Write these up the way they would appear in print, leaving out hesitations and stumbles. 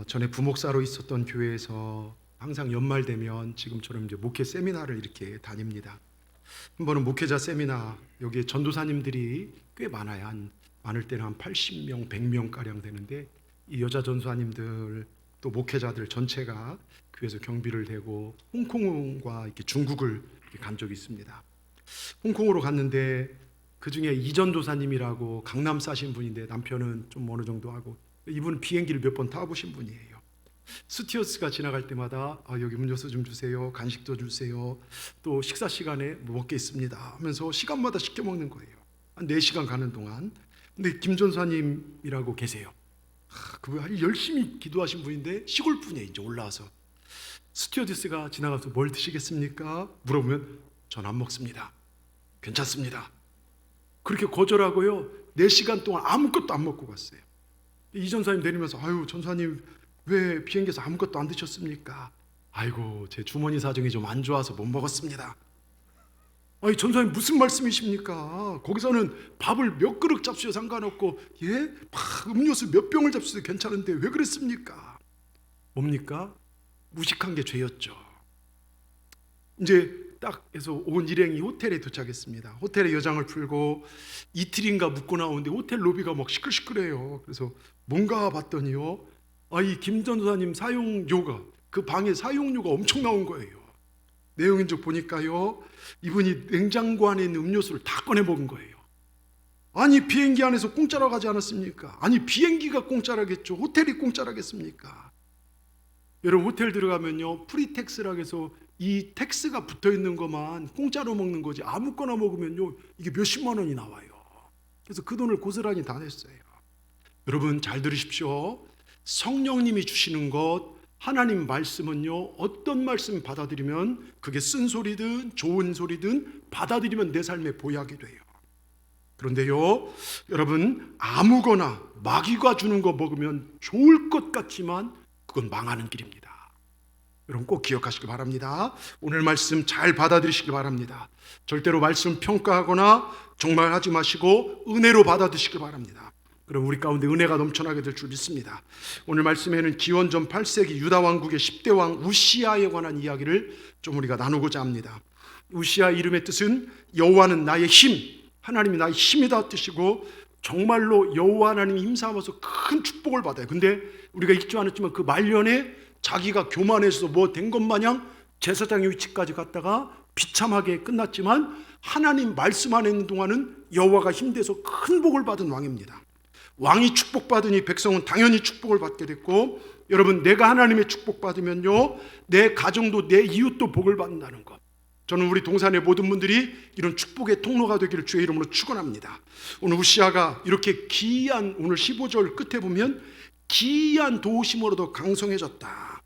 전에 부목사로 있었던 교회에서 항상 연말 되면 지금처럼 이제 목회 세미나를 이렇게 다닙니다. 한 번은 목회자 세미나, 여기에 전도사님들이 꽤 많아요. 많을 때는 한 80명, 100명 가량 되는데, 이 여자 전도사님들 또 목회자들 전체가 교회에서 경비를 대고 홍콩과 이렇게 중국을 이렇게 간 적이 있습니다. 홍콩으로 갔는데 그 중에 이전도사님이라고 강남 사신 분인데, 남편은 좀 어느 정도 하고, 이분은 비행기를 몇 번 타보신 분이에요. 스튜어스가 지나갈 때마다 여기 음료수 좀 주세요, 간식도 주세요, 또 식사 시간에 뭐 먹겠습니다 하면서 시간마다 시켜 먹는 거예요. 한 4시간 가는 동안. 근데 김 전사님이라고 계세요. 그분 아주 열심히 기도하신 분인데 시골 분이에요. 이제 올라와서 스튜어디스가 지나가서 뭘 드시겠습니까? 물어보면 전 안 먹습니다. 괜찮습니다. 그렇게 거절하고요, 4시간 동안 아무것도 안 먹고 갔어요. 이 전사님 내리면서 아유 전사님 왜 비행기에서 아무것도 안 드셨습니까? 아이고 제 주머니 사정이 좀 안 좋아서 못 먹었습니다. 아니 전사님 무슨 말씀이십니까? 거기서는 밥을 몇 그릇 잡수셔도 상관없고 음료수 몇 병을 잡수셔도 괜찮은데 왜 그랬습니까? 뭡니까? 무식한 게 죄였죠. 이제 딱 해서 온 일행이 호텔에 도착했습니다. 호텔에 여장을 풀고 이틀인가 묵고 나오는데 호텔 로비가 막 시끌시끌해요. 그래서 뭔가 봤더니요, 이 김 전도사님 사용료가, 그 방에 사용료가 엄청 나온 거예요. 내용인적 보니까요, 이분이 냉장고 안에 있는 음료수를 다 꺼내 먹은 거예요. 아니 비행기 안에서 공짜라고 하지 않았습니까? 아니 비행기가 공짜라겠죠. 호텔이 공짜라겠습니까? 여러분 호텔 들어가면요, 프리텍스라고 해서 이 텍스가 붙어있는 것만 공짜로 먹는 거지, 아무거나 먹으면요 이게 몇십만 원이 나와요. 그래서 그 돈을 고스란히 다 냈어요. 여러분 잘 들으십시오. 성령님이 주시는 것, 하나님 말씀은요, 어떤 말씀 받아들이면 그게 쓴소리든 좋은 소리든 받아들이면 내 삶에 보약이 돼요. 그런데요 여러분, 아무거나 마귀가 주는 거 먹으면 좋을 것 같지만 그건 망하는 길입니다. 여러분 꼭 기억하시기 바랍니다. 오늘 말씀 잘 받아들이시기 바랍니다. 절대로 말씀 평가하거나 정말 하지 마시고 은혜로 받아들이시기 바랍니다. 그럼 우리 가운데 은혜가 넘쳐나게 될 줄 믿습니다. 오늘 말씀에는 기원전 8세기 유다 왕국의 10대 왕 우시아에 관한 이야기를 좀 우리가 나누고자 합니다. 우시아 이름의 뜻은 여호와는 나의 힘, 하나님이 나의 힘이다 뜻이고, 정말로 여호와 하나님이 힘삼아서 큰 축복을 받아요. 근데 우리가 읽지 않았지만 그 말년에 자기가 교만해서 뭐 된 것 마냥 제사장의 위치까지 갔다가 비참하게 끝났지만, 하나님 말씀 안에 있는 동안은 여호와가 힘돼서 큰 복을 받은 왕입니다. 왕이 축복받으니 백성은 당연히 축복을 받게 됐고, 여러분 내가 하나님의 축복받으면요, 내 가정도 내 이웃도 복을 받는다는 것, 저는 우리 동산의 모든 분들이 이런 축복의 통로가 되기를 주의 이름으로 축원합니다. 오늘 우시아가 이렇게 기이한, 오늘 15절 끝에 보면 기이한 도우심으로도 강성해졌다.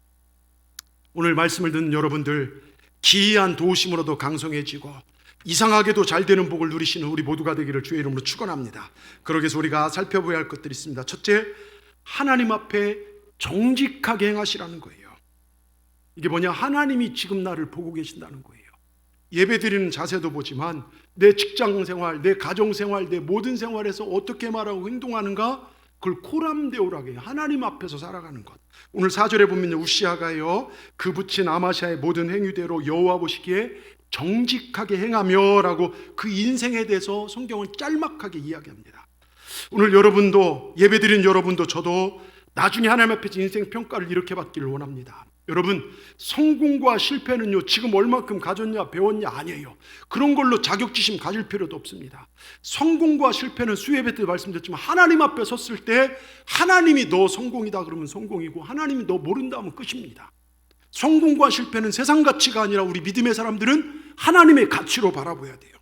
오늘 말씀을 듣는 여러분들, 기이한 도우심으로도 강성해지고 이상하게도 잘 되는 복을 누리시는 우리 모두가 되기를 주의 이름으로 축원합니다. 그러기 위해서 우리가 살펴봐야 할 것들이 있습니다. 첫째, 하나님 앞에 정직하게 행하시라는 거예요. 이게 뭐냐? 하나님이 지금 나를 보고 계신다는 거예요. 예배드리는 자세도 보지만 내 직장생활, 내 가정생활, 내 모든 생활에서 어떻게 말하고 행동하는가, 그걸 코람데오라게 하나님 앞에서 살아가는 것. 오늘 4절에 보면 우시아가요, 그 붙인 아마샤의 모든 행위대로 여호와 보시기에 정직하게 행하며 라고 그 인생에 대해서 성경은 짤막하게 이야기합니다. 오늘 여러분도, 예배드린 여러분도 저도 나중에 하나님 앞에서 인생 평가를 이렇게 받기를 원합니다. 여러분, 성공과 실패는요, 지금 얼마큼 가졌냐 배웠냐 아니에요. 그런 걸로 자격지심 가질 필요도 없습니다. 성공과 실패는 수예배 때 말씀드렸지만, 하나님 앞에 섰을 때 하나님이 너 성공이다 그러면 성공이고, 하나님이 너 모른다 하면 끝입니다. 성공과 실패는 세상 가치가 아니라 우리 믿음의 사람들은 하나님의 가치로 바라봐야 돼요.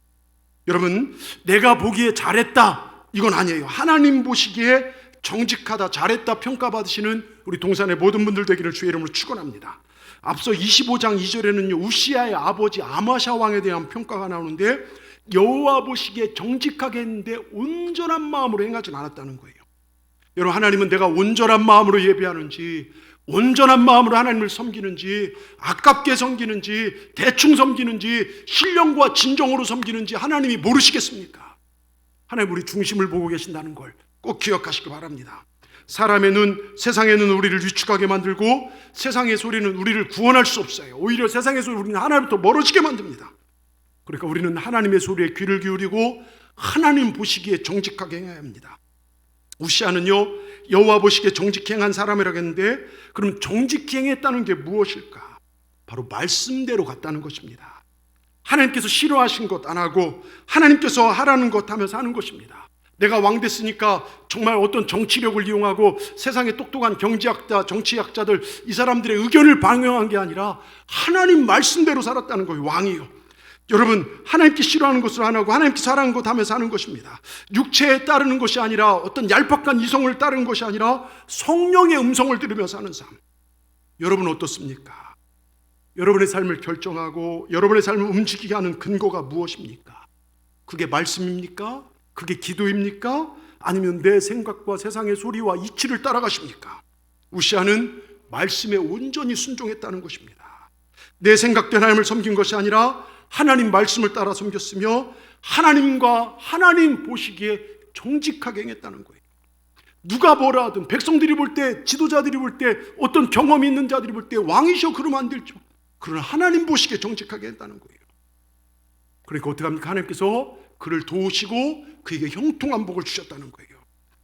여러분, 내가 보기에 잘했다 이건 아니에요. 하나님 보시기에 정직하다, 잘했다 평가받으시는 우리 동산의 모든 분들 되기를 주의 이름으로 축원합니다. 앞서 25장 2절에는요, 우시아의 아버지 아마샤 왕에 대한 평가가 나오는데, 여호와 보시기에 정직하게 했는데 온전한 마음으로 행하지 않았다는 거예요. 여러분, 하나님은 내가 온전한 마음으로 예배하는지, 온전한 마음으로 하나님을 섬기는지, 아깝게 섬기는지, 대충 섬기는지, 신령과 진정으로 섬기는지 하나님이 모르시겠습니까? 하나님 우리 중심을 보고 계신다는 걸 꼭 기억하시기 바랍니다. 사람의 눈, 세상의 눈은 우리를 위축하게 만들고 세상의 소리는 우리를 구원할 수 없어요. 오히려 세상의 소리 우리는 하나님부터 멀어지게 만듭니다. 그러니까 우리는 하나님의 소리에 귀를 기울이고 하나님 보시기에 정직하게 행해야 합니다. 우시아는요, 여호와 보시기에 정직히 행한 사람이라고 했는데, 그럼 정직히 행했다는 게 무엇일까? 바로 말씀대로 갔다는 것입니다. 하나님께서 싫어하신 것 안 하고 하나님께서 하라는 것 하면서 하는 것입니다. 내가 왕 됐으니까 정말 어떤 정치력을 이용하고 세상의 똑똑한 경제학자, 정치학자들 이 사람들의 의견을 반영한 게 아니라 하나님 말씀대로 살았다는 거예요. 왕이요. 여러분, 하나님께 싫어하는 것을 안 하고 하나님께서 하라는 것 하면서 하는 것입니다. 육체에 따르는 것이 아니라 어떤 얄팍한 이성을 따르는 것이 아니라 성령의 음성을 들으면서 하는 삶. 여러분 어떻습니까? 여러분의 삶을 결정하고 여러분의 삶을 움직이게 하는 근거가 무엇입니까? 그게 말씀입니까? 그게 기도입니까? 아니면 내 생각과 세상의 소리와 이치를 따라가십니까? 우시아는 말씀에 온전히 순종했다는 것입니다. 내 생각대로 하나님을 섬긴 것이 아니라 하나님 말씀을 따라 섬겼으며 하나님과 하나님 보시기에 정직하게 행했다는 거예요. 누가 뭐라 하든 백성들이 볼 때, 지도자들이 볼 때, 어떤 경험이 있는 자들이 볼 때 왕이셔 그러면 안 되죠. 그러나 하나님 보시기에 정직하게 했다는 거예요. 그러니까 어떻게 합니까? 하나님께서 그를 도우시고 그에게 형통한 복을 주셨다는 거예요.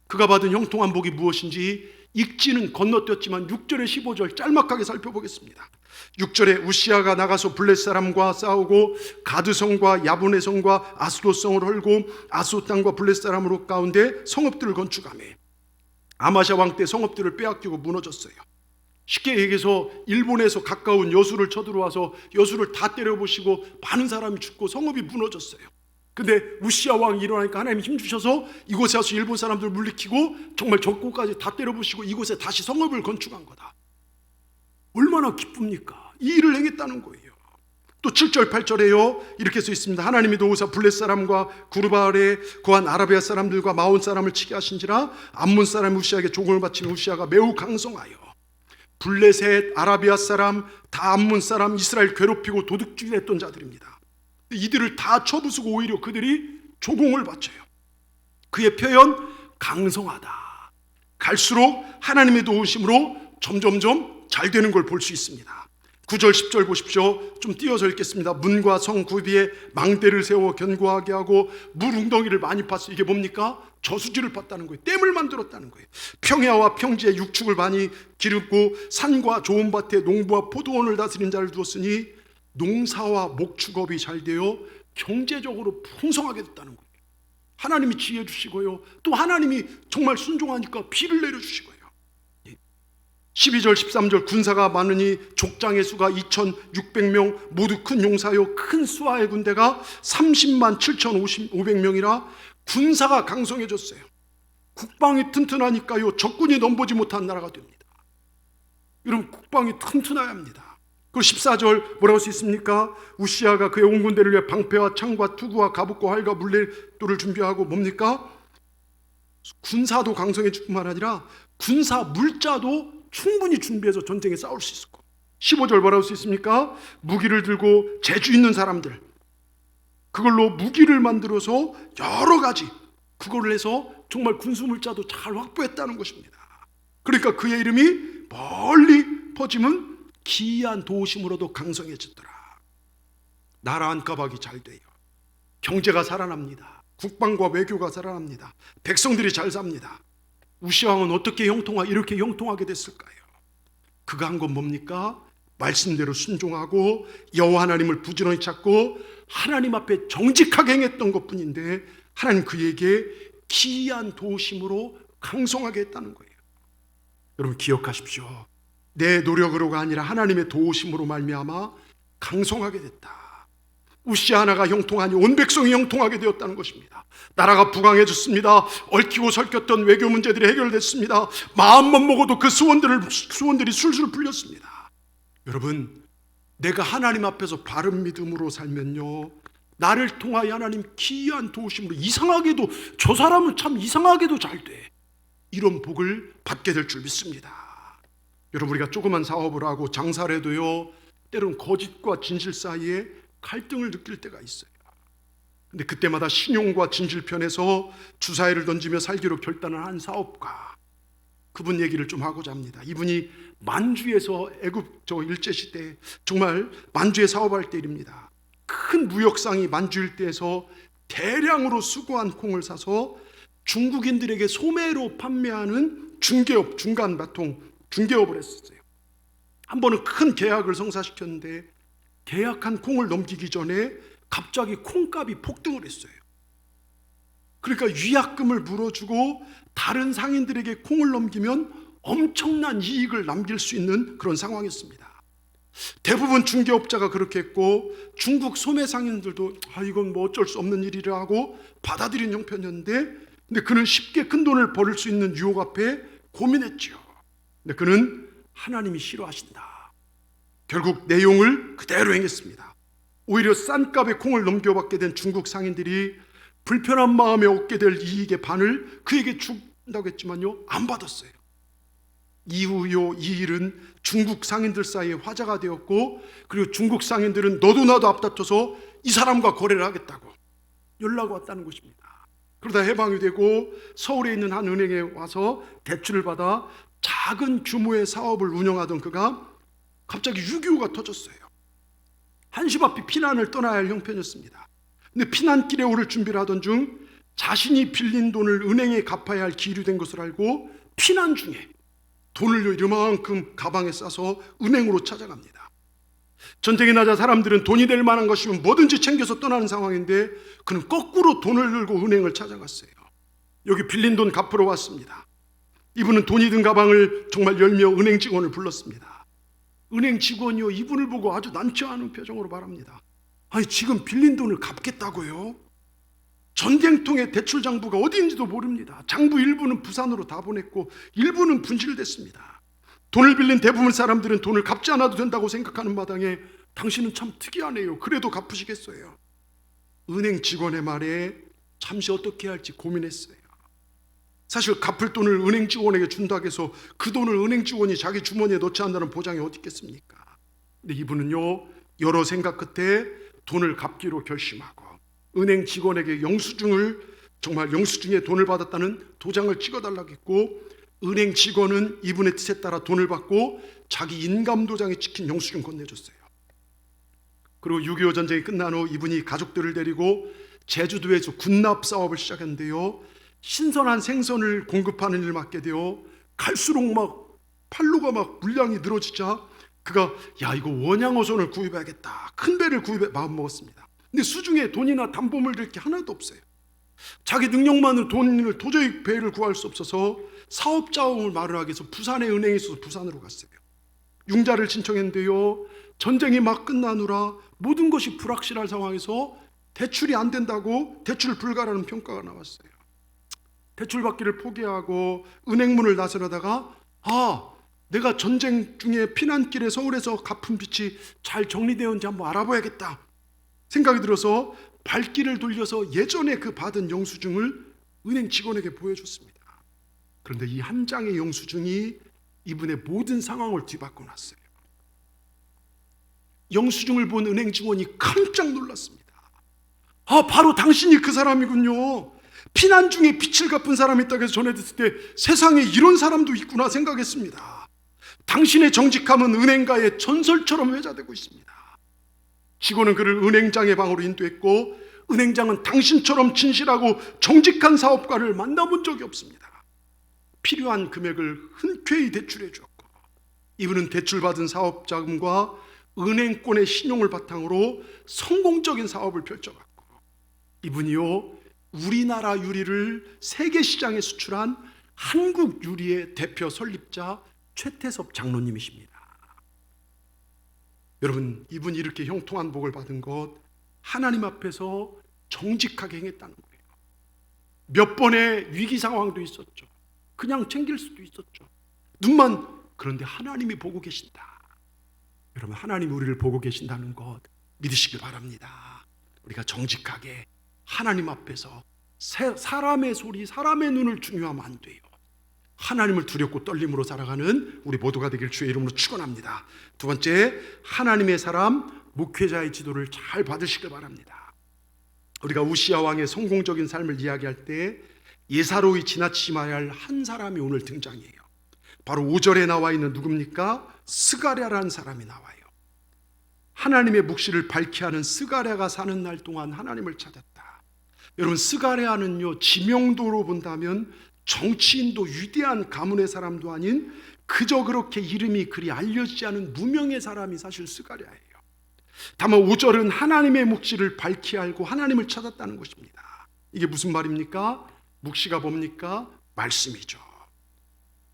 그가 받은 형통한 복이 무엇인지 읽지는 건너뛰었지만 6절에 15절 짤막하게 살펴보겠습니다. 6절에 우시아가 나가서 블렛 사람과 싸우고 가드성과 야분의 성과 아스돗성을 헐고 아스돗 땅과 블렛 사람으로 가운데 성읍들을 건축하며 아마샤 왕 때 성읍들을 빼앗기고 무너졌어요. 쉽게 얘기해서 일본에서 가까운 여수를 쳐들어와서 여수를 다 때려부시고 많은 사람이 죽고 성읍이 무너졌어요. 근데 우시아 왕이 일어나니까 하나님이 힘주셔서 이곳에 와서 일본 사람들 물리키고 정말 적고까지 다 때려부시고 이곳에 다시 성읍을 건축한 거다. 얼마나 기쁩니까? 이 일을 행했다는 거예요. 또 7절 8절에요 이렇게 써 있습니다. 하나님이 도우사 블렛 사람과 구르바알에 거한 아라비아 사람들과 마온 사람을 치게 하신지라 암몬 사람 우시아에게 조공을 바치는 우시아가 매우 강성하여 블레셋, 아라비아 사람, 다 암몬 사람, 이스라엘 괴롭히고 도둑질을 했던 자들입니다. 이들을 다 쳐부수고 오히려 그들이 조공을 바쳐요. 그의 표현 강성하다. 갈수록 하나님의 도우심으로 점점점 잘 되는 걸 볼 수 있습니다. 9절 10절 보십시오. 좀 띄어서 읽겠습니다. 문과 성 구비에 망대를 세워 견고하게 하고 물 웅덩이를 많이 팠어. 이게 뭡니까? 저수지를 팠다는 거예요. 댐을 만들었다는 거예요. 평야와 평지에 육축을 많이 기르고 산과 좋은 밭에 농부와 포도원을 다스린 자를 두었으니 농사와 목축업이 잘 되어 경제적으로 풍성하게 됐다는 거예요. 하나님이 지혜 주시고요. 또 하나님이 정말 순종하니까 비를 내려주시고요. 12절 13절 군사가 많으니 족장의 수가 2,600명 모두 큰 용사요 큰 수하의 군대가 30만 7,500명이라 군사가 강성해졌어요. 국방이 튼튼하니까요 적군이 넘보지 못한 나라가 됩니다. 여러분 국방이 튼튼해야 합니다. 그 14절 뭐라고 할 수 있습니까? 우시아가 그의 온 군대를 위해 방패와 창과 투구와 갑옷과 활과 물레도를 준비하고 뭡니까? 군사도 강성해질 뿐만 아니라 군사 물자도 충분히 준비해서 전쟁에 싸울 수 있었고 15절 뭐라고 할 수 있습니까? 무기를 들고 재주 있는 사람들 그걸로 무기를 만들어서 여러 가지 그걸 해서 정말 군수 물자도 잘 확보했다는 것입니다. 그러니까 그의 이름이 멀리 퍼지면 기이한 도우심으로도 강성해졌더라. 나라 안가박이 잘 돼요. 경제가 살아납니다. 국방과 외교가 살아납니다. 백성들이 잘 삽니다. 우시아 왕은 어떻게 이렇게 형통하게 됐을까요? 그가 한 건 뭡니까? 말씀대로 순종하고 여호와 하나님을 부지런히 찾고 하나님 앞에 정직하게 행했던 것뿐인데 하나님 그에게 기이한 도우심으로 강성하게 했다는 거예요. 여러분 기억하십시오. 내 노력으로가 아니라 하나님의 도우심으로 말미암아 강성하게 됐다. 우시아 하나가 형통하니 온 백성이 형통하게 되었다는 것입니다. 나라가 부강해졌습니다. 얽히고 설켰던 외교 문제들이 해결됐습니다. 마음만 먹어도 그 수원들이 술술 풀렸습니다. 여러분 내가 하나님 앞에서 바른 믿음으로 살면요 나를 통하여 하나님 기이한 도우심으로 이상하게도 저 사람은 참 이상하게도 잘 돼. 이런 복을 받게 될 줄 믿습니다. 여러분 우리가 조그만 사업을 하고 장사를 해도요 때론 거짓과 진실 사이에 갈등을 느낄 때가 있어요. 근데 그때마다 신용과 진실 편에서 주사위를 던지며 살기로 결단을 한 사업가 그분 얘기를 좀 하고자 합니다. 이분이 만주에서 애굽 일제 시대 정말 만주에 사업할 때 일입니다. 큰 무역상이 만주 일대에서 대량으로 수거한 콩을 사서 중국인들에게 소매로 판매하는 중개업, 중간 마통 중개업을 했었어요. 한 번은 큰 계약을 성사시켰는데 계약한 콩을 넘기기 전에 갑자기 콩값이 폭등을 했어요. 그러니까 위약금을 물어주고 다른 상인들에게 콩을 넘기면 엄청난 이익을 남길 수 있는 그런 상황이었습니다. 대부분 중개업자가 그렇게 했고 중국 소매 상인들도 이건 뭐 어쩔 수 없는 일이라 하고 받아들인 형편이었는데, 근데 그는 쉽게 큰 돈을 벌을 수 있는 유혹 앞에 고민했죠. 근데 그는 하나님이 싫어하신다. 결국 내용을 그대로 행했습니다. 오히려 싼 값에 콩을 넘겨받게 된 중국 상인들이 불편한 마음에 얻게 될 이익의 반을 그에게 준다고 했지만요, 안 받았어요. 이후요 이 일은 중국 상인들 사이에 화제가 되었고, 그리고 중국 상인들은 너도 나도 앞다퉈서 이 사람과 거래를 하겠다고 연락 왔다는 것입니다. 그러다 해방이 되고 서울에 있는 한 은행에 와서 대출을 받아 작은 규모의 사업을 운영하던 그가 갑자기 6.25가 터졌어요. 한시바삐 피난을 떠나야 할 형편이었습니다. 근데 피난길에 오를 준비를 하던 중 자신이 빌린 돈을 은행에 갚아야 할 기일이 된 것을 알고 피난 중에 돈을 이만큼 가방에 싸서 은행으로 찾아갑니다. 전쟁이 나자 사람들은 돈이 될 만한 것이면 뭐든지 챙겨서 떠나는 상황인데 그는 거꾸로 돈을 들고 은행을 찾아갔어요. 여기 빌린 돈 갚으러 왔습니다. 이분은 돈이 든 가방을 정말 열며 은행 직원을 불렀습니다. 은행 직원이요, 이분을 보고 아주 난처 않은 표정으로 말합니다. 지금 빌린 돈을 갚겠다고요? 전쟁통의 대출 장부가 어디인지도 모릅니다. 장부 일부는 부산으로 다 보냈고 일부는 분실됐습니다. 돈을 빌린 대부분 사람들은 돈을 갚지 않아도 된다고 생각하는 마당에 당신은 참 특이하네요. 그래도 갚으시겠어요? 은행 직원의 말에 잠시 어떻게 할지 고민했어요. 사실 갚을 돈을 은행 직원에게 준다고 해서 그 돈을 은행 직원이 자기 주머니에 넣지 않는다는 보장이 어디 있겠습니까? 근데 이분은요, 여러 생각 끝에 돈을 갚기로 결심하고 은행 직원에게 영수증에 돈을 받았다는 도장을 찍어달라고 했고, 은행 직원은 이분의 뜻에 따라 돈을 받고 자기 인감 도장에 찍힌 영수증 건네줬어요. 그리고 6.25 전쟁이 끝난 후 이분이 가족들을 데리고 제주도에서 군납 사업을 시작했는데요, 신선한 생선을 공급하는 일을 맡게 되어 갈수록 막 판로가 막 물량이 늘어지자 그가 이거 원양어선을 구입해야겠다, 큰 배를 구입해 마음먹었습니다. 근데 수중에 돈이나 담보물 들 게 하나도 없어요. 자기 능력만으로 돈을 도저히 배를 구할 수 없어서 사업자금을 마련하기 위해서 부산에 은행이 있어서 부산으로 갔어요. 융자를 신청했는데요, 전쟁이 막 끝나느라 모든 것이 불확실한 상황에서 대출이 안 된다고 대출 불가라는 평가가 나왔어요. 대출 받기를 포기하고 은행문을 나서려다가 내가 전쟁 중에 피난길에 서울에서 갚은 빚이 잘 정리되었는지 한번 알아봐야겠다 생각이 들어서 발길을 돌려서 예전에 그 받은 영수증을 은행 직원에게 보여줬습니다. 그런데 이 한 장의 영수증이 이분의 모든 상황을 뒤바꿔 놨어요. 영수증을 본 은행 직원이 깜짝 놀랐습니다. 바로 당신이 그 사람이군요. 피난 중에 빚을 갚은 사람이 있다고 해서 전해 듣을 때 세상에 이런 사람도 있구나 생각했습니다. 당신의 정직함은 은행가의 전설처럼 회자되고 있습니다. 직원은 그를 은행장의 방으로 인도했고, 은행장은 당신처럼 진실하고 정직한 사업가를 만나본 적이 없습니다. 필요한 금액을 흔쾌히 대출해 주었고, 이분은 대출받은 사업자금과 은행권의 신용을 바탕으로 성공적인 사업을 펼쳐갔고, 이분이요, 우리나라 유리를 세계 시장에 수출한 한국 유리의 대표 설립자 최태섭 장로님이십니다. 여러분, 이분이 이렇게 형통한 복을 받은 것, 하나님 앞에서 정직하게 행했다는 거예요. 몇 번의 위기 상황도 있었죠. 그냥 챙길 수도 있었죠. 그런데 하나님이 보고 계신다. 여러분, 하나님이 우리를 보고 계신다는 것 믿으시길 바랍니다. 우리가 정직하게 하나님 앞에서 사람의 소리, 사람의 눈을 중요하면 안 돼요. 하나님을 두렵고 떨림으로 살아가는 우리 모두가 되길 주의 이름으로 축원합니다. 두 번째, 하나님의 사람 목회자의 지도를 잘 받으시길 바랍니다. 우리가 우시야 왕의 성공적인 삶을 이야기할 때 예사로이 지나치지 말아야 할 한 사람이 오늘 등장해요. 바로 5절에 나와 있는 누굽니까? 스가랴라는 사람이 나와요. 하나님의 묵시를 밝히 하는 스가랴가 사는 날 동안 하나님을 찾았다. 여러분, 스가랴는요, 지명도로 본다면 정치인도 위대한 가문의 사람도 아닌 그저 그렇게 이름이 그리 알려지지 않은 무명의 사람이 사실 스가랴예요. 다만 5절은 하나님의 묵시를 밝히 알고 하나님을 찾았다는 것입니다. 이게 무슨 말입니까? 묵시가 뭡니까? 말씀이죠.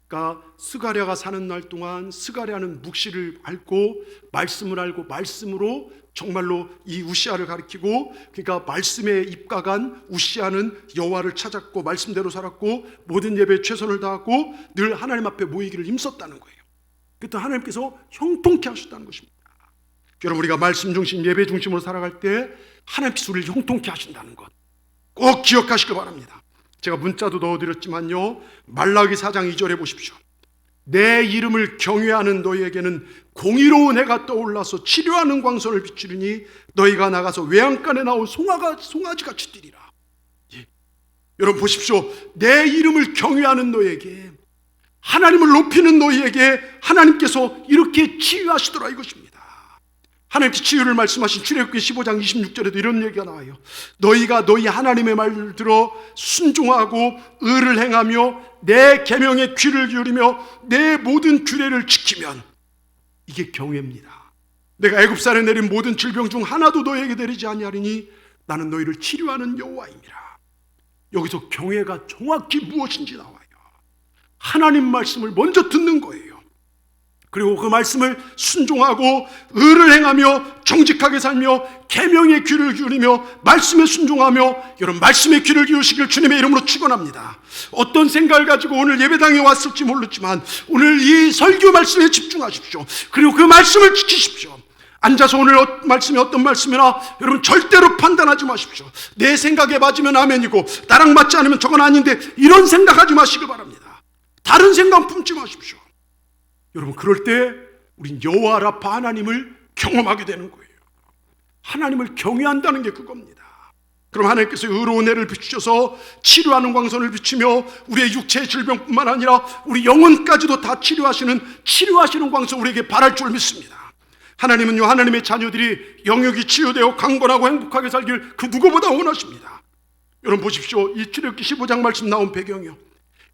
그러니까 스가랴가 사는 날 동안 스가랴는 묵시를 알고 말씀을 알고 말씀으로 정말로 이 우시아를 가리키고, 그러니까 말씀에 입각한 우시아는 여호와를 찾았고 말씀대로 살았고 모든 예배에 최선을 다하고 늘 하나님 앞에 모이기를 힘썼다는 거예요. 그때 하나님께서 형통케 하셨다는 것입니다. 여러분, 우리가 말씀 중심 예배 중심으로 살아갈 때 하나님께서 우리를 형통케 하신다는 것 꼭 기억하시길 바랍니다. 제가 문자도 넣어드렸지만요, 말라기 4장 2절에 보십시오. 내 이름을 경외하는 너희에게는 공의로운 해가 떠올라서 치료하는 광선을 비추리니 너희가 나가서 외양간에 나온 송아지같이 뛰리라. 예. 여러분 보십시오. 내 이름을 경외하는 너희에게, 하나님을 높이는 너희에게 하나님께서 이렇게 치유하시더라 이것입니다. 하나님께 치유를 말씀하신 출애굽기 15장 26절에도 이런 얘기가 나와요. 너희가 너희 하나님의 말을 들어 순종하고 의를 행하며 내 계명에 귀를 기울이며 내 모든 규례를 지키면, 이게 경외입니다. 내가 애굽산에 내린 모든 질병 중 하나도 너희에게 내리지 아니하리니 나는 너희를 치료하는 여호와임이라. 여기서 경외가 정확히 무엇인지 나와요. 하나님 말씀을 먼저 듣는 거예요. 그리고 그 말씀을 순종하고 의를 행하며 정직하게 살며 계명의 귀를 기울이며 말씀에 순종하며, 여러분 말씀에 귀를 기울이시길 주님의 이름으로 축원합니다. 어떤 생각을 가지고 오늘 예배당에 왔을지 모르지만 오늘 이 설교 말씀에 집중하십시오. 그리고 그 말씀을 지키십시오. 앉아서 오늘 말씀이 어떤 말씀이나 여러분 절대로 판단하지 마십시오. 내 생각에 맞으면 아멘이고 나랑 맞지 않으면 저건 아닌데, 이런 생각하지 마시길 바랍니다. 다른 생각 품지 마십시오. 여러분, 그럴 때 우린 여호와 라파 하나님을 경험하게 되는 거예요. 하나님을 경외한다는 게 그겁니다. 그럼 하나님께서 의로운 해를 비추셔서 치료하는 광선을 비추며 우리의 육체의 질병뿐만 아니라 우리 영혼까지도 다 치료하시는 광선 우리에게 바랄 줄 믿습니다. 하나님은요, 하나님의 자녀들이 영역이 치유되어 강건하고 행복하게 살길 그 누구보다 원하십니다. 여러분 보십시오. 이 출애굽기 15장 말씀 나온 배경이요,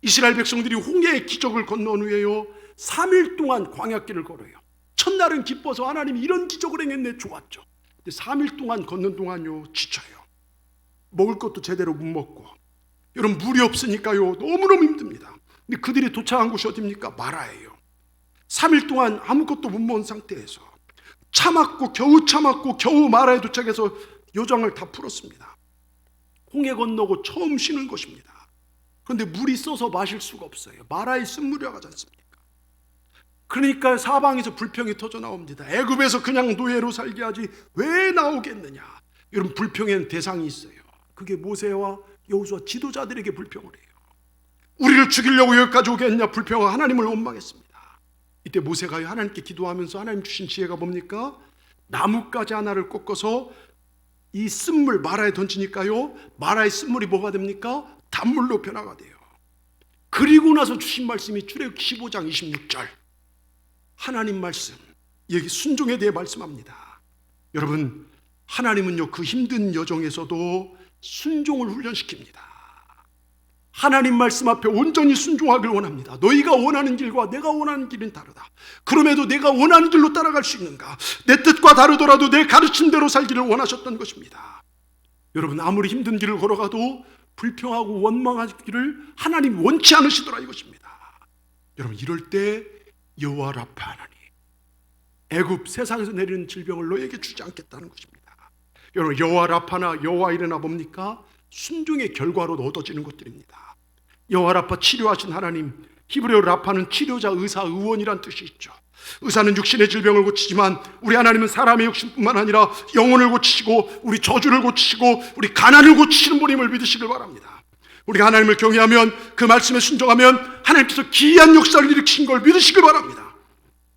이스라엘 백성들이 홍해의 기적을 건너온 후에요 3일 동안 광야길을 걸어요. 첫날은 기뻐서 하나님이 이런 기적을 행했네, 좋았죠. 근데 3일 동안 걷는 동안요 지쳐요. 먹을 것도 제대로 못 먹고, 여러분 물이 없으니까요 너무너무 힘듭니다. 근데 그들이 도착한 곳이 어디입니까? 마라예요. 3일 동안 아무것도 못 먹은 상태에서 참았고 겨우 마라에 도착해서 요정을 다 풀었습니다. 홍해 건너고 처음 쉬는 것입니다. 그런데 물이 써서 마실 수가 없어요. 마라에 쓴물이 나가지 않습니까? 그러니까 사방에서 불평이 터져 나옵니다. 애굽에서 그냥 노예로 살게 하지 왜 나오겠느냐. 여러분, 불평에는 대상이 있어요. 그게 모세와 여호수아 지도자들에게 불평을 해요. 우리를 죽이려고 여기까지 오겠냐. 불평하고 하나님을 원망했습니다. 이때 모세가 하나님께 기도하면서 하나님 주신 지혜가 뭡니까? 나뭇가지 하나를 꺾어서 이 쓴물 마라에 던지니까요 마라의 쓴물이 뭐가 됩니까? 단물로 변화가 돼요. 그리고 나서 주신 말씀이 출애굽기 15장 26절 하나님 말씀, 여기 순종에 대해 말씀합니다. 여러분, 하나님은요 그 힘든 여정에서도 순종을 훈련시킵니다. 하나님 말씀 앞에 온전히 순종하길 원합니다. 너희가 원하는 길과 내가 원하는 길은 다르다. 그럼에도 내가 원하는 길로 따라갈 수 있는가? 내 뜻과 다르더라도 내 가르친 대로 살기를 원하셨던 것입니다. 여러분, 아무리 힘든 길을 걸어가도 불평하고 원망하기를 하나님 원치 않으시더라 이것입니다. 여러분, 이럴 때 여호와 라파 하나님, 애굽 세상에서 내리는 질병을 너에게 주지 않겠다는 것입니다. 여러분, 여호와 라파나 여호와 이레나 뭡니까? 순종의 결과로 얻어지는 것들입니다. 여호와 라파, 치료하신 하나님, 히브리어 라파는 치료자, 의사, 의원이란 뜻이 있죠. 의사는 육신의 질병을 고치지만 우리 하나님은 사람의 육신뿐만 아니라 영혼을 고치시고 우리 저주를 고치시고 우리 가난을 고치시는 분임을 믿으시길 바랍니다. 우리가 하나님을 경외하면, 그 말씀에 순종하면 하나님께서 기이한 역사를 일으키신 걸 믿으시길 바랍니다.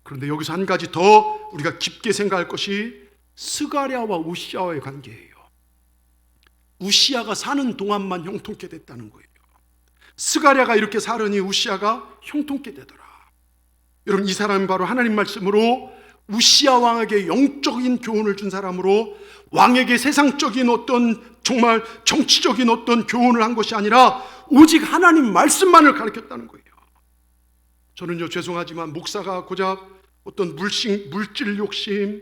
그런데 여기서 한 가지 더 우리가 깊게 생각할 것이 스가랴와 우시아와의 관계예요. 우시아가 사는 동안만 형통케 됐다는 거예요. 스가랴가 이렇게 살으니 우시아가 형통케 되더라. 여러분, 이 사람은 바로 하나님 말씀으로 우시야 왕에게 영적인 교훈을 준 사람으로, 왕에게 세상적인 어떤 정말 정치적인 어떤 교훈을 한 것이 아니라 오직 하나님 말씀만을 가르쳤다는 거예요. 저는요, 죄송하지만 목사가 고작 어떤 물질 욕심,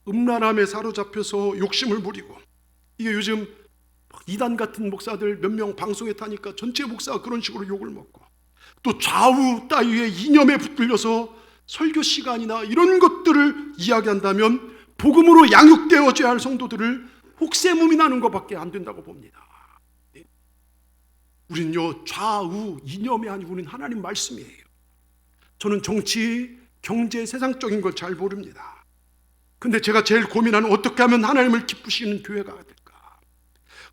음란함에 사로잡혀서 욕심을 부리고, 이게 요즘 이단 같은 목사들 몇 명 방송에 타니까 전체 목사가 그런 식으로 욕을 먹고, 또 좌우 따위의 이념에 붙들려서 설교 시간이나 이런 것들을 이야기한다면 복음으로 양육되어져야 할 성도들을 혹세무민하는 것밖에 안 된다고 봅니다. 우리는요, 좌우 이념이 아니고 우리는 하나님 말씀이에요. 저는 정치, 경제, 세상적인 걸 잘 모릅니다. 근데 제가 제일 고민하는, 어떻게 하면 하나님을 기쁘시는 교회가 될까?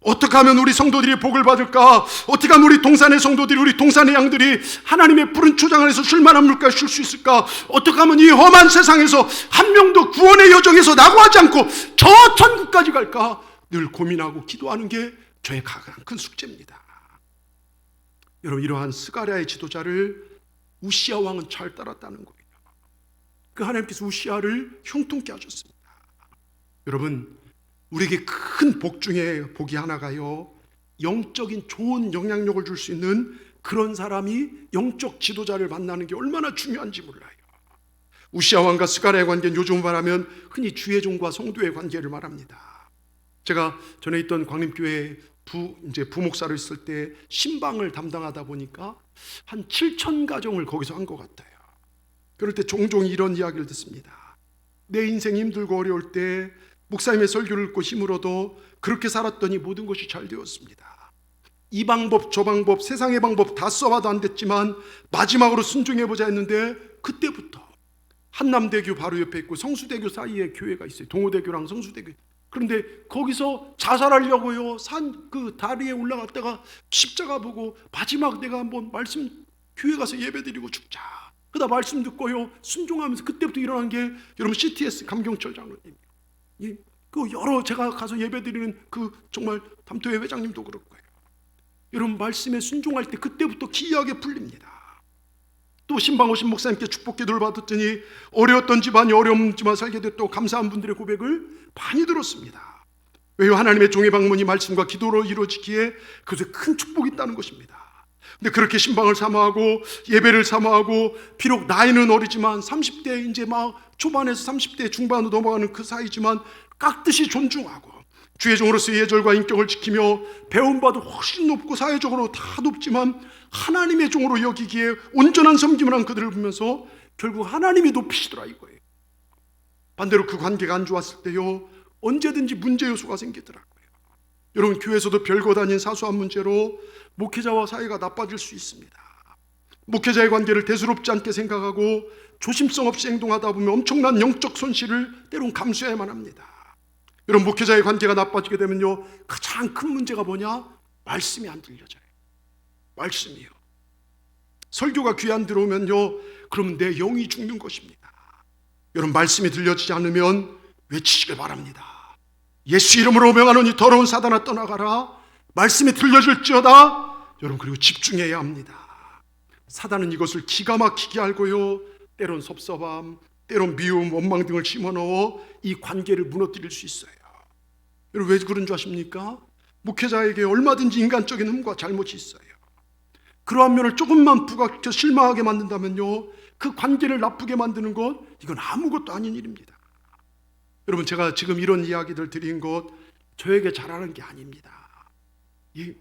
어떻게 하면 우리 성도들이 복을 받을까? 어떻게 하면 우리 동산의 성도들이, 우리 동산의 양들이 하나님의 푸른 초장 안에서 쉴만한 물가에 쉴 수 있을까? 어떻게 하면 이 험한 세상에서 한 명도 구원의 여정에서 낙오하지 않고 저 천국까지 갈까? 늘 고민하고 기도하는 게 저의 가장 큰 숙제입니다. 여러분, 이러한 스가랴의 지도자를 우시야 왕은 잘 따랐다는 거예요. 그 하나님께서 우시야를 형통케 하셨습니다. 여러분, 우리에게 큰 복 중에 복이 하나가요, 영적인 좋은 영향력을 줄 수 있는 그런 사람이 영적 지도자를 만나는 게 얼마나 중요한지 몰라요. 우시야 왕과 스가랴의 관계는 요즘 말하면 흔히 주의 종과 성도의 관계를 말합니다. 제가 전에 있던 광림교회 부목사로 있을 때 신방을 담당하다 보니까 한 7천 가정을 거기서 한 것 같아요. 그럴 때 종종 이런 이야기를 듣습니다. 내 인생 힘들고 어려울 때 목사님의 설교를 듣고 힘을 얻어 그렇게 살았더니 모든 것이 잘 되었습니다. 이 방법 저 방법 세상의 방법 다 써봐도 안 됐지만 마지막으로 순종해보자 했는데, 그때부터 한남대교 바로 옆에 있고 성수대교 사이에 교회가 있어요. 동호대교랑 성수대교. 그런데 거기서 자살하려고요, 산 그 다리에 올라갔다가 십자가 보고 마지막 내가 한번 말씀 교회 가서 예배드리고 죽자, 그다 말씀 듣고요 순종하면서, 그때부터 일어난 게 여러분 CTS 감경철 장로님, 그 여러 제가 가서 예배드리는 그 정말 담토회 회장님도 그럴 거예요. 여러분, 말씀에 순종할 때 그때부터 기이하게 풀립니다. 또 신방 오신 목사님께 축복 기도를 받았더니 어려웠던 집안이 어려움지만 살게 됐다고 감사한 분들의 고백을 많이 들었습니다. 왜요? 하나님의 종의 방문이 말씀과 기도로 이루어지기에 그것에 큰 축복이 있다는 것입니다. 근데 그렇게 신방을 사모하고 예배를 사모하고, 비록 나이는 어리지만 30대 이제 막 초반에서 30대 중반으로 넘어가는 그 사이지만 깍듯이 존중하고 주의 종으로서의 예절과 인격을 지키며 배운 바도 훨씬 높고 사회적으로 다 높지만 하나님의 종으로 여기기에 온전한 섬김을 한 그들을 보면서 결국 하나님이 높이시더라 이거예요. 반대로 그 관계가 안 좋았을 때요, 언제든지 문제 요소가 생기더라고요. 여러분, 교회에서도 별거 아닌 사소한 문제로 목회자와 사이가 나빠질 수 있습니다. 목회자의 관계를 대수롭지 않게 생각하고 조심성 없이 행동하다 보면 엄청난 영적 손실을 때론 감수해야만 합니다. 여러분, 목회자의 관계가 나빠지게 되면요, 가장 큰 문제가 뭐냐? 말씀이 안 들려져요. 말씀이요. 설교가 귀에 안 들어오면요, 그럼 내 영이 죽는 것입니다. 여러분, 말씀이 들려지지 않으면 외치시길 바랍니다. 예수 이름으로 명하노니 더러운 사단아 떠나가라. 말씀이 들려질지어다. 여러분, 그리고 집중해야 합니다. 사단은 이것을 기가 막히게 알고요, 때론 섭섭함, 때론 미움, 원망 등을 심어넣어 이 관계를 무너뜨릴 수 있어요. 여러분, 왜 그런 줄 아십니까? 목회자에게 얼마든지 인간적인 흠과 잘못이 있어요. 그러한 면을 조금만 부각해서 실망하게 만든다면요, 그 관계를 나쁘게 만드는 것, 이건 아무것도 아닌 일입니다. 여러분, 제가 지금 이런 이야기들 드린 것 저에게 잘하는 게 아닙니다. 이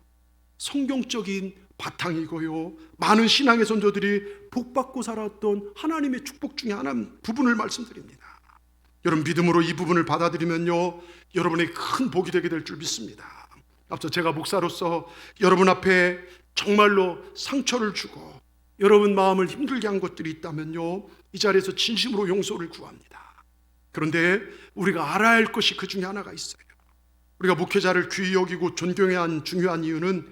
성경적인 바탕이고요, 많은 신앙의 선조들이 복받고 살았던 하나님의 축복 중에 하나 부분을 말씀드립니다. 여러분, 믿음으로 이 부분을 받아들이면요, 여러분의 큰 복이 되게 될 줄 믿습니다. 앞서 제가 목사로서 여러분 앞에 정말로 상처를 주고 여러분 마음을 힘들게 한 것들이 있다면요, 이 자리에서 진심으로 용서를 구합니다. 그런데 우리가 알아야 할 것이 그 중에 하나가 있어요. 우리가 목회자를 귀히 여기고 존경해야 하는 중요한 이유는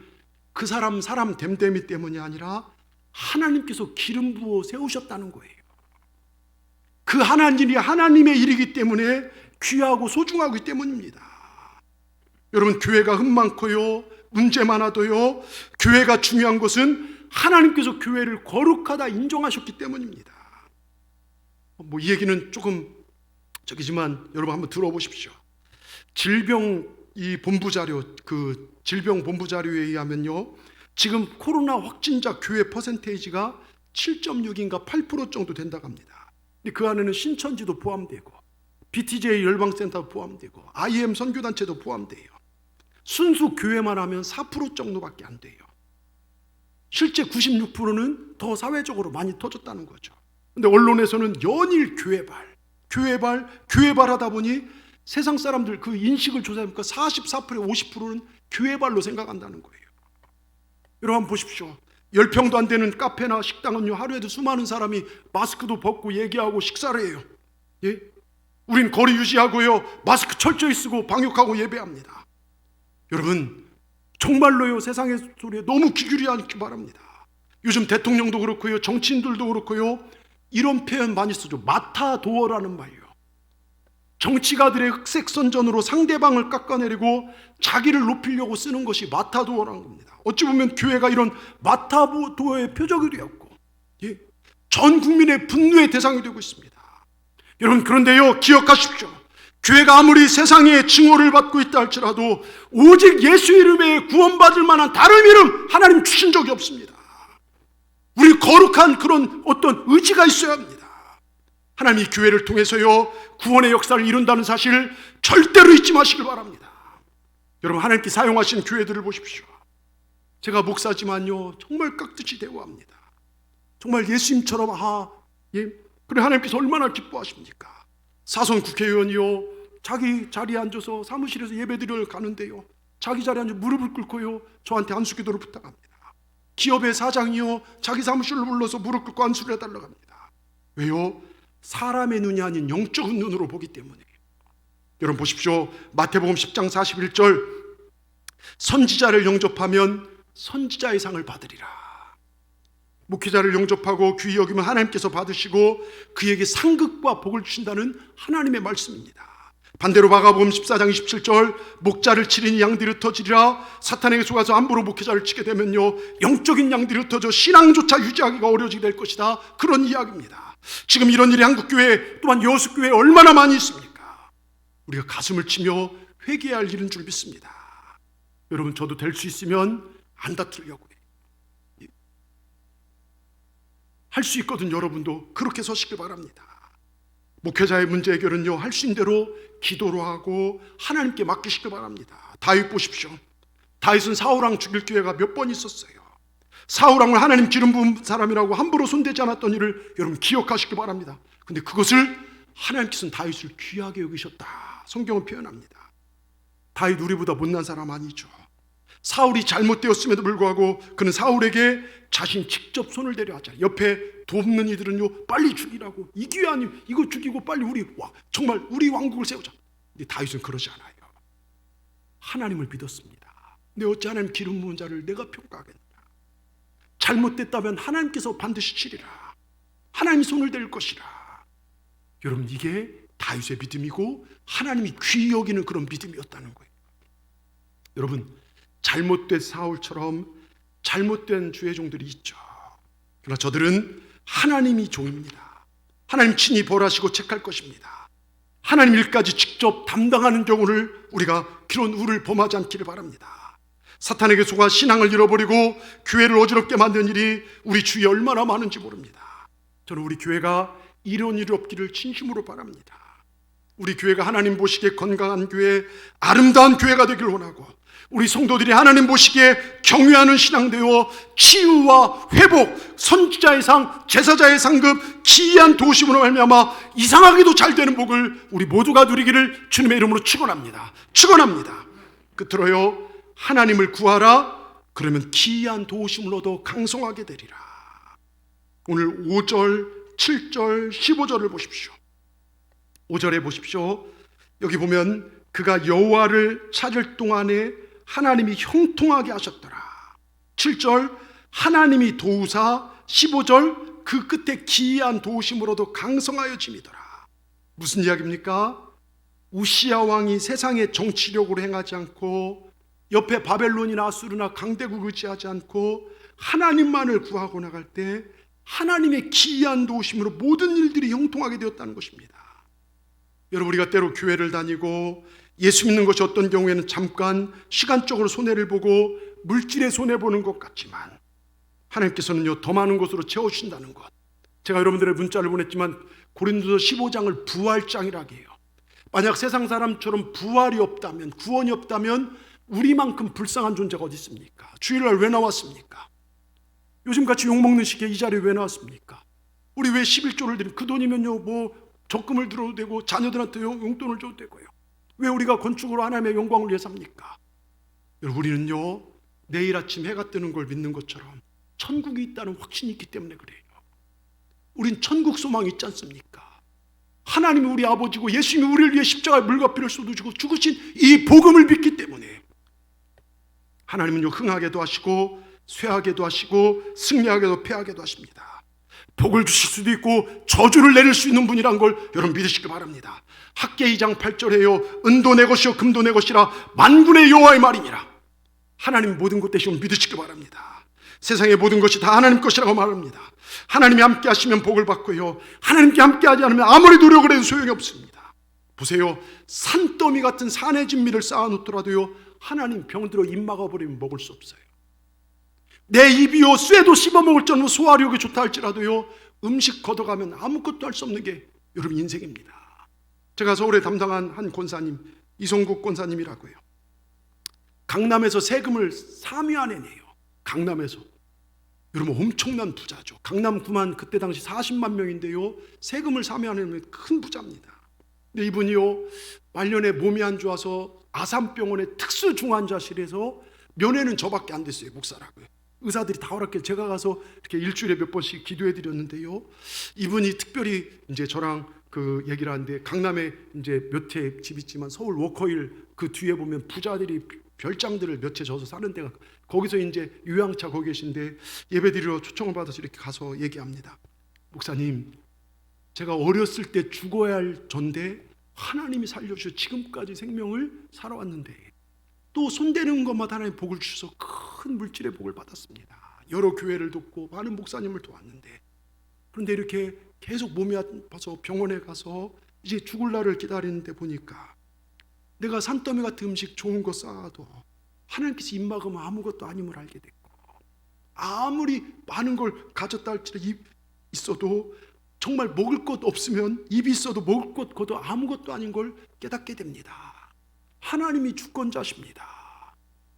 그 사람 됨됨이 때문이 아니라 하나님께서 기름 부어 세우셨다는 거예요. 그 하나님이 하나님의 일이기 때문에 귀하고 소중하기 때문입니다. 여러분, 교회가 흠 많고요, 문제 많아도요, 교회가 중요한 것은 하나님께서 교회를 거룩하다 인정하셨기 때문입니다. 뭐 이 얘기는 조금 저기지만 여러분 한번 들어보십시오. 질병 본부 자료에 의하면요, 지금 코로나 확진자 교회 퍼센테이지가 7.6인가 8% 정도 된다고 합니다. 근데 그 안에는 신천지도 포함되고 BTJ 열방센터 포함되고 IM 선교단체도 포함돼요. 순수 교회만 하면 4% 정도밖에 안 돼요. 실제 96%는 더 사회적으로 많이 터졌다는 거죠. 근데 언론에서는 연일 교회발 하다 보니 세상 사람들 그 인식을 조사해보니까 44%, 50%는 교회발로 생각한다는 거예요. 여러분 한번 보십시오. 10평도 안 되는 카페나 식당은요, 하루에도 수많은 사람이 마스크도 벗고 얘기하고 식사를 해요. 예? 우린 거리 유지하고요, 마스크 철저히 쓰고 방역하고 예배합니다. 여러분 정말로요, 세상의 소리에 너무 귀 기울이지 않기 바랍니다. 요즘 대통령도 그렇고요, 정치인들도 그렇고요, 이런 표현 많이 쓰죠. 마타도어라는 말이요. 정치가들의 흑색선전으로 상대방을 깎아내리고 자기를 높이려고 쓰는 것이 마타도어라는 겁니다. 어찌 보면 교회가 이런 마타도어의 표적이 되었고, 예, 전 국민의 분노의 대상이 되고 있습니다. 여러분 그런데요, 기억하십시오. 교회가 아무리 세상에 징후를 받고 있다 할지라도 오직 예수 이름에 구원받을 만한 다른 이름 하나님 주신 적이 없습니다. 우리 거룩한 그런 어떤 의지가 있어야 합니다. 하나님이 교회를 통해서요, 구원의 역사를 이룬다는 사실을 절대로 잊지 마시길 바랍니다. 여러분 하나님께 사용하신 교회들을 보십시오. 제가 목사지만요, 정말 깍듯이 대우합니다. 정말 예수님처럼 예, 그래 하나님께서 얼마나 기뻐하십니까? 사선 국회의원이요, 자기 자리에 앉아서 사무실에서 예배드리러 가는데요, 자기 자리에 앉아 무릎을 꿇고요, 저한테 안수기도를 부탁합니다. 기업의 사장이요, 자기 사무실로 불러서 무릎 꿇고 안수를 해달라고 합니다. 왜요? 사람의 눈이 아닌 영적인 눈으로 보기 때문에. 여러분 보십시오. 마태복음 10장 41절, 선지자를 영접하면 선지자의 상을 받으리라. 목회자를 영접하고 귀히 여기면 하나님께서 받으시고 그에게 상급과 복을 주신다는 하나님의 말씀입니다. 반대로 마가복음 14장 27절, 목자를 치리니 양들이 흩어지리라. 사탄에게 속아서 함부로 목회자를 치게 되면요, 영적인 양들이 흩어져 신앙조차 유지하기가 어려워지게 될 것이다. 그런 이야기입니다. 지금 이런 일이 한국교회 또한 여수교회에 얼마나 많이 있습니까? 우리가 가슴을 치며 회개해야 할 일인 줄 믿습니다. 여러분 저도 될 수 있으면 안 다투려고 해요. 할 수 있거든. 여러분도 그렇게 서시길 바랍니다. 목회자의 문제 해결은요, 할 수 있는 대로 기도로 하고 하나님께 맡기시길 바랍니다. 다윗 보십시오. 다윗은 사울왕 죽일 기회가 몇 번 있었어요. 사울왕을 하나님 기름 부은 사람이라고 함부로 손대지 않았던 일을 여러분 기억하시길 바랍니다. 근데 그것을 하나님께서는 다윗을 귀하게 여기셨다, 성경은 표현합니다. 다윗 우리보다 못난 사람 아니죠. 사울이 잘못되었음에도 불구하고 그는 사울에게 자신 직접 손을 대려 하자. 옆에 돕는 이들은요, 빨리 죽이라고, 이 기회 아니면 이거 죽이고 빨리 정말 우리 왕국을 세우자. 근데 다윗은 그러지 않아요. 하나님을 믿었습니다. 근데 어찌 하나님 기름 부은 자를 내가 평가하겠느냐. 잘못됐다면 하나님께서 반드시 치리라. 하나님이 손을 댈 것이라. 여러분 이게 다윗의 믿음이고 하나님이 귀히 여기는 그런 믿음이었다는 거예요. 여러분 잘못된 사울처럼 잘못된 주의 종들이 있죠. 그러나 저들은 하나님이 종입니다. 하나님 친히 벌하시고 책할 것입니다. 하나님 일까지 직접 담당하는 경우를 우리가 그런 우를 범하지 않기를 바랍니다. 사탄에게 속아 신앙을 잃어버리고 교회를 어지럽게 만든 일이 우리 주위에 얼마나 많은지 모릅니다. 저는 우리 교회가 이런 일이 없기를 진심으로 바랍니다. 우리 교회가 하나님 보시기에 건강한 교회, 아름다운 교회가 되길 원하고, 우리 성도들이 하나님 보시기에 경외하는 신앙 되어 치유와 회복, 선지자의 상, 제사자의 상급, 기이한 도심으로 말미암아 이상하게도 잘 되는 복을 우리 모두가 누리기를 주님의 이름으로 축원합니다. 끝으로요, 하나님을 구하라. 그러면 기이한 도심을 얻어 강성하게 되리라. 오늘 5절, 7절, 15절을 보십시오. 5절에 보십시오. 여기 보면 그가 여호와를 찾을 동안에 하나님이 형통하게 하셨더라. 7절 하나님이 도우사, 15절 그 끝에 기이한 도우심으로도 강성하여 짐이더라. 무슨 이야기입니까? 우시야 왕이 세상의 정치력으로 행하지 않고 옆에 바벨론이나 아수르나 강대국 의지하지 않고 하나님만을 구하고 나갈 때 하나님의 기이한 도우심으로 모든 일들이 형통하게 되었다는 것입니다. 여러분, 우리가 때로 교회를 다니고 예수 믿는 것이 어떤 경우에는 잠깐 시간적으로 손해를 보고 물질에 손해보는 것 같지만 하나님께서는요, 더 많은 것으로 채우신다는 것. 제가 여러분들의 문자를 보냈지만 고린도서 15장을 부활장이라고 해요. 만약 세상 사람처럼 부활이 없다면, 구원이 없다면 우리만큼 불쌍한 존재가 어디 있습니까? 주일날 왜 나왔습니까? 요즘같이 욕먹는 시기에 이 자리에 왜 나왔습니까? 우리 왜 11조를 드리면, 그 돈이면요 뭐 적금을 들어도 되고 자녀들한테 용돈을 줘도 되고요. 왜 우리가 건축으로 하나님의 영광을 위해 삽니까? 여러분, 우리는요 내일 아침 해가 뜨는 걸 믿는 것처럼 천국이 있다는 확신이 있기 때문에 그래요. 우린 천국 소망이 있지 않습니까? 하나님이 우리 아버지고 예수님이 우리를 위해 십자가에 물과 피를 쏟으시고 죽으신 이 복음을 믿기 때문에 하나님은요 흥하게도 하시고 쇠하게도 하시고 승리하게도 패하게도 하십니다. 복을 주실 수도 있고 저주를 내릴 수 있는 분이란 걸 여러분 믿으시기 바랍니다. 학개 2장 8절에요, 은도 내 것이요 금도 내 것이라 만군의 여호와의 말이니라. 하나님 모든 것 되시면 믿으시기 바랍니다. 세상의 모든 것이 다 하나님 것이라고 말합니다. 하나님이 함께 하시면 복을 받고요, 하나님께 함께 하지 않으면 아무리 노력을 해도 소용이 없습니다. 보세요, 산더미 같은 산의 진미를 쌓아놓더라도요 하나님 병들어 입 막아버리면 먹을 수 없어요. 내 입이요 쇠도 씹어먹을 정도로 소화력이 좋다 할지라도요 음식 걷어가면 아무것도 할 수 없는 게 여러분 인생입니다. 제가 서울에 담당한 한 권사님, 이성국 권사님이라고요, 강남에서 세금을 3위 안에 내요. 강남에서. 여러분 엄청난 부자죠. 강남 구만 그때 당시 40만 명인데요 세금을 3위 안에 내면 큰 부자입니다. 근데 이분이요 말년에 몸이 안 좋아서 아산병원의 특수중환자실에서 면회는 저밖에 안 됐어요. 목사라고요. 의사들이 다 허락해 제가 가서 이렇게 일주일에 몇 번씩 기도해 드렸는데요, 이분이 특별히 이제 저랑 그 얘기를 하는데, 강남에 이제 몇 채 집 있지만 서울 워커힐 그 뒤에 보면 부자들이 별장들을 몇 채 져서 사는 데가, 거기서 이제 요양차 거기 계신데 예배드리러 초청을 받아서 이렇게 가서 얘기합니다. 목사님, 제가 어렸을 때 죽어야 할 전데 하나님이 살려주셔 지금까지 생명을 살아왔는데 또 손대는 것마다 하나님 복을 주셔서 큰 물질의 복을 받았습니다. 여러 교회를 돕고 많은 목사님을 도왔는데, 그런데 이렇게 계속 몸이 아파서 병원에 가서 이제 죽을 날을 기다리는데 보니까 내가 산더미 같은 음식 좋은 거 쌓아도 하나님께서 입 막으면 아무것도 아님을 알게 됐고, 아무리 많은 걸 가졌다 할지라도 입 있어도 정말 먹을 것 없으면, 입이 있어도 먹을 것 거도 아무것도 아닌 걸 깨닫게 됩니다. 하나님이 주권자십니다.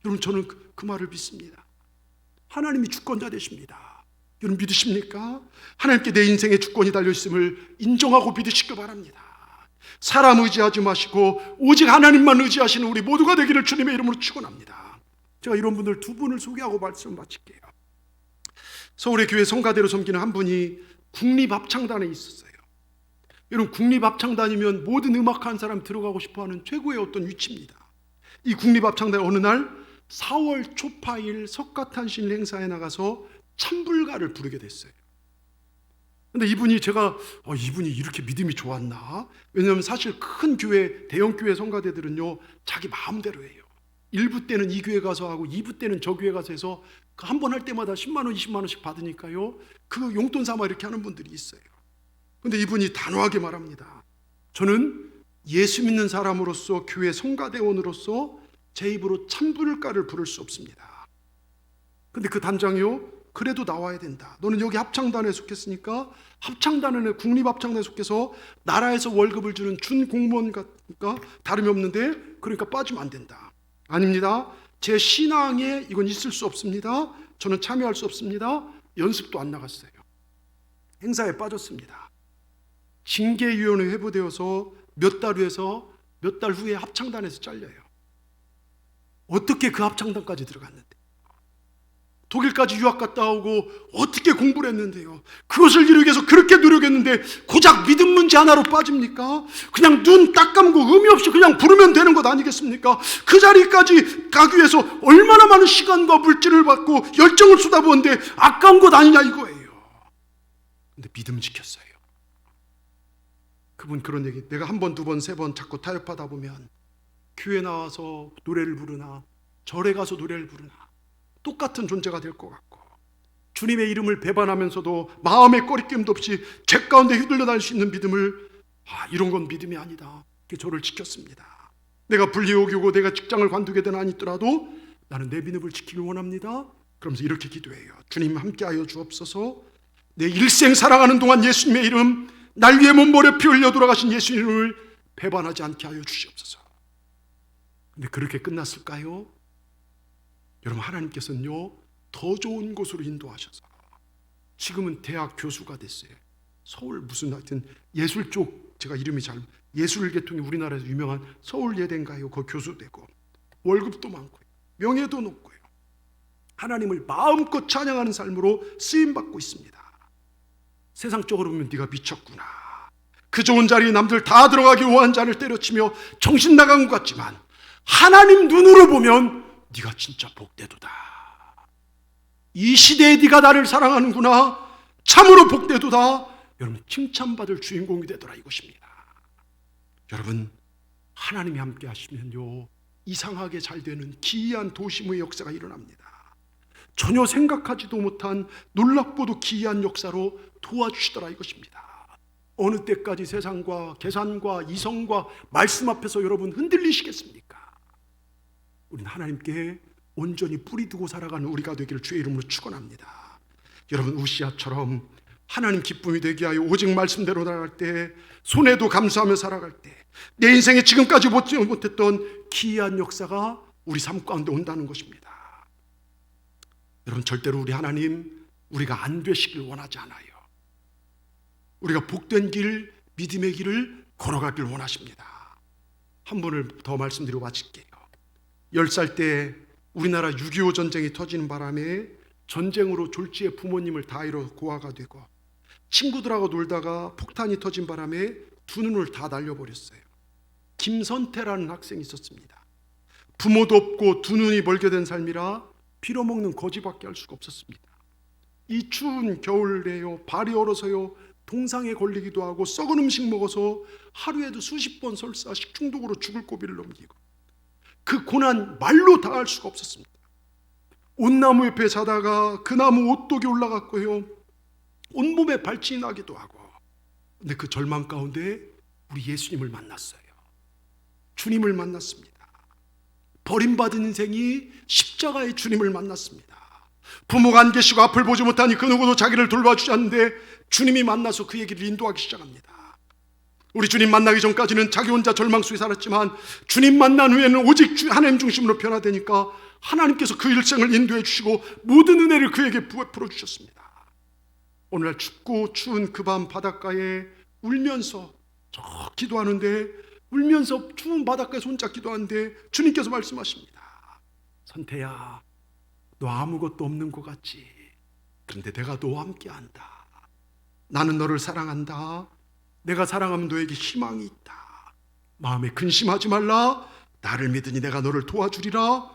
여러분 저는 그 말을 믿습니다. 하나님이 주권자 되십니다. 여러분 믿으십니까? 하나님께 내 인생의 주권이 달려있음을 인정하고 믿으시기 바랍니다. 사람 의지하지 마시고 오직 하나님만 의지하시는 우리 모두가 되기를 주님의 이름으로 축원합니다. 제가 이런 분들 두 분을 소개하고 말씀 마칠게요. 서울의 교회 성가대로 섬기는 한 분이 국립합창단에 있었어요. 여러분 국립합창단이면 모든 음악하는 사람 들어가고 싶어하는 최고의 어떤 위치입니다. 이 국립합창단에 어느 날 4월 초파일 석가탄신 행사에 나가서 찬불가를 부르게 됐어요. 근데 이분이 제가 이분이 이렇게 믿음이 좋았나? 왜냐하면 사실 큰 교회, 대형 교회 성가대들은요 자기 마음대로 해요. 1부 때는 이 교회 가서 하고 2부 때는 저 교회 가서 해서 한 번 할 때마다 10만 원, 20만 원씩 받으니까요 그 용돈 삼아 이렇게 하는 분들이 있어요. 근데 이분이 단호하게 말합니다. 저는 예수 믿는 사람으로서, 교회 성가대원으로서 제 입으로 찬불가를 부를 수 없습니다. 근데 그 단장이요, 그래도 나와야 된다. 너는 여기 합창단에 속했으니까 합창단에, 국립합창단에 속해서 나라에서 월급을 주는 준공무원과 다름이 없는데 그러니까 빠지면 안 된다. 아닙니다. 제 신앙에 이건 있을 수 없습니다. 저는 참여할 수 없습니다. 연습도 안 나갔어요. 행사에 빠졌습니다. 징계위원회 회부되어서 몇 달 후에 합창단에서 잘려요. 어떻게 그 합창단까지 들어갔는데, 독일까지 유학 갔다 오고 어떻게 공부를 했는데요, 그것을 이루기 위해서 그렇게 노력했는데 고작 믿음 문제 하나로 빠집니까? 그냥 눈 딱 감고 의미 없이 그냥 부르면 되는 것 아니겠습니까? 그 자리까지 가기 위해서 얼마나 많은 시간과 물질을 받고 열정을 쏟아부었는데 아까운 것 아니냐 이거예요. 근데 믿음 지켰어요. 그분 그런 얘기, 내가 한 번, 두 번, 세 번 자꾸 타협하다 보면 교회 나와서 노래를 부르나 절에 가서 노래를 부르나 똑같은 존재가 될 것 같고, 주님의 이름을 배반하면서도 마음의 꺼리낌도 없이 죄 가운데 휘둘려 다닐 수 있는 믿음을, 이런 건 믿음이 아니다. 저를 지켰습니다. 내가 불리옥이 오고 내가 직장을 관두게 되나 아니더라도 나는 내 믿음을 지키길 원합니다. 그러면서 이렇게 기도해요. 주님 함께하여 주옵소서. 내 일생 살아가는 동안 예수님의 이름, 날 위해 몸버려 피 흘려 돌아가신 예수님 이름을 배반하지 않게 하여 주시옵소서. 근데 그렇게 끝났을까요? 여러분, 하나님께서는요 더 좋은 곳으로 인도하셔서 지금은 대학 교수가 됐어요. 서울 무슨 하여튼 예술 쪽, 제가 이름이 잘, 예술계통이 우리나라에서 유명한 서울예대인가요? 그 교수 되고 월급도 많고요, 명예도 높고요, 하나님을 마음껏 찬양하는 삶으로 쓰임받고 있습니다. 세상적으로 보면 네가 미쳤구나, 그 좋은 자리에 남들 다 들어가기 원한 자를 때려치며 정신 나간 것 같지만 하나님 눈으로 보면 네가 진짜 복되도다. 이 시대에 네가 나를 사랑하는구나, 참으로 복되도다. 여러분, 칭찬받을 주인공이 되더라 이것입니다. 여러분, 하나님이 함께 하시면요 이상하게 잘 되는 기이한 도심의 역사가 일어납니다. 전혀 생각하지도 못한 놀랍고도 기이한 역사로 도와주시더라 이것입니다. 어느 때까지 세상과 계산과 이성과 말씀 앞에서 여러분 흔들리시겠습니까? 우리는 하나님께 온전히 뿌리 두고 살아가는 우리가 되기를 주의 이름으로 축원합니다. 여러분, 우시아처럼 하나님 기쁨이 되게 하여 오직 말씀대로 나아갈 때, 손해도 감수하며 살아갈 때, 내 인생에 지금까지 보지 못했던 기이한 역사가 우리 삶 가운데 온다는 것입니다. 여러분, 절대로 우리 하나님, 우리가 안 되시길 원하지 않아요. 우리가 복된 길, 믿음의 길을 걸어가길 원하십니다. 한 분을 더 말씀드리고 마칠게요. 10살 때 우리나라 6.25 전쟁이 터지는 바람에 전쟁으로 졸지에 부모님을 다 잃어 고아가 되고, 친구들하고 놀다가 폭탄이 터진 바람에 두 눈을 다 날려버렸어요. 김선태라는 학생이 있었습니다. 부모도 없고 두 눈이 멀게 된 삶이라 빌어먹는 거지밖에 할 수가 없었습니다. 이 추운 겨울에요, 발이 얼어서요 동상에 걸리기도 하고 썩은 음식 먹어서 하루에도 수십 번 설사 식중독으로 죽을 고비를 넘기고, 그 고난 말로 다 할 수가 없었습니다. 온나무 옆에 자다가 그 나무 오똑이 올라갔고요, 온몸에 발진이 나기도 하고. 근데 그 절망 가운데 우리 예수님을 만났어요. 주님을 만났습니다. 버림받은 인생이 십자가의 주님을 만났습니다. 부모가 안 계시고 앞을 보지 못하니 그 누구도 자기를 돌봐주지 않는데 주님이 만나서 그 얘기를 인도하기 시작합니다. 우리 주님 만나기 전까지는 자기 혼자 절망 속에 살았지만 주님 만난 후에는 오직 하나님 중심으로 변화되니까 하나님께서 그 일생을 인도해 주시고 모든 은혜를 그에게 부어풀어 주셨습니다. 오늘날 춥고 추운 그 밤 바닷가에 울면서 기도하는데, 울면서 추운 바닷가에서 혼자 기도하는데 주님께서 말씀하십니다. 선태야, 너 아무것도 없는 것 같지? 그런데 내가 너와 함께한다. 나는 너를 사랑한다. 내가 사랑하면 너에게 희망이 있다. 마음에 근심하지 말라. 나를 믿으니 내가 너를 도와주리라.